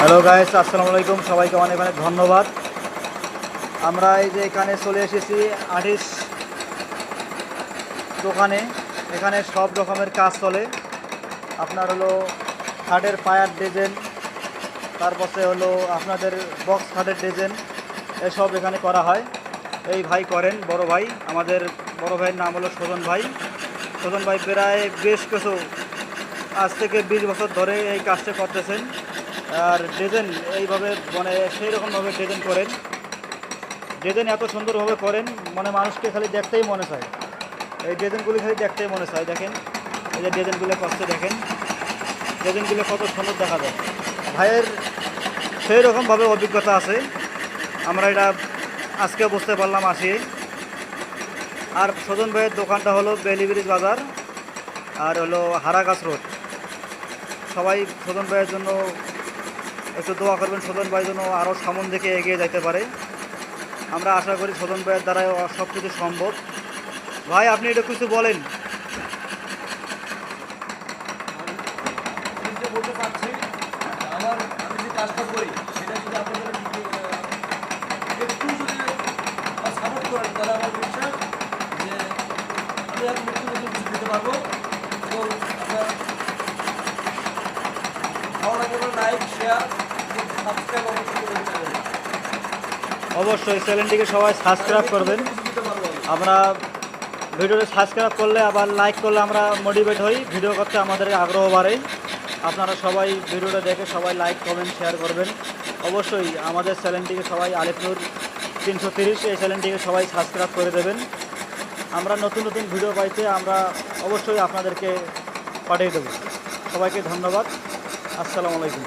Hello guys, আসসালামু আলাইকুম। সবাইকে অনেক অনেক ধন্যবাদ। আমরা এই যে এখানে চলে এসেছি আর্টিস্ট দোকানে। এখানে সব রকমের কাজ চলে। আপনার হলো খাটের পায়ার ডিজাইন, তারপরে হলো আপনাদের বক্স খাটের ডিজাইন, এসব এখানে করা হয়। এই ভাই করেন, বড় ভাই। আমাদের বড় ভাইয়ের নাম হলো সজন ভাই। সজন ভাই প্রায় বেশ কিছু আজ থেকে 20 বছর ধরে এই কাজটা করতেছেন। আর ডিজাইন এইভাবে মানে সেই রকমভাবে ডিজাইন করেন। ডিজাইন এত সুন্দরভাবে করেন, মানে মানুষকে খালি দেখতেই মনে চায়। এই ডিজাইনগুলি খালি দেখতেই মনে চায়। দেখেন এই যে ডিজাইনগুলো করছে, দেখেন ডিজাইনগুলো কত সুন্দর দেখা যায়। ভাইয়ের সেই রকমভাবে অভিজ্ঞতা আছে, আমরা এটা আজকে বুঝতে পারলাম আসি। আর সজন ভাইয়ের দোকানটা হলো বেলিব্রিজ বাজার, আর হলো হারাগাছ রোড। সবাই সজন ভাইয়ের জন্য একটু দোয়া করবেন, সজন ভাইয়ের জন্য আরও সামন দিকে এগিয়ে যাইতে পারে। আমরা আশা করি সজন ভাইয়ের দ্বারাই সব কিছু সম্ভব। ভাই, আপনি এটা কিছু বলেন। আমি যে বলতে চাচ্ছি, আমি যে কাজটা করি সেটা যদি আপনাদের একটু যদি সাপোর্ট করেন, তাহলে আমার বিশ্বাস যে আমি আর নতুন নতুন কিছু দিতে পারবো। এবং আপনার ভালো লাগবে, লাইক শেয়ার সাবস্ক্রাইব অবশ্যই করে দেবেন। অবশ্যই চ্যানেলটিকে সবাই সাবস্ক্রাইব করবেন। কিছু দিতে পারবো আমি। আমরা ভিডিওটি সাবস্ক্রাইব করলে আবার লাইক করলে আমরা মোটিভেট হই, ভিডিও করতে আমাদের আগ্রহ বাড়ে। আপনারা সবাই ভিডিওটা দেখে সবাই লাইক কমেন্ট শেয়ার করবেন। অবশ্যই আমাদের চ্যানেলটিকে সবাই আলিপুর 330 এই চ্যানেলটিকে সবাই সাবস্ক্রাইব করে দেবেন। আমরা নতুন নতুন ভিডিও পাইতে আমরা অবশ্যই আপনাদেরকে পাঠিয়ে দেব। সবাইকে ধন্যবাদ। আসসালামু আলাইকুম।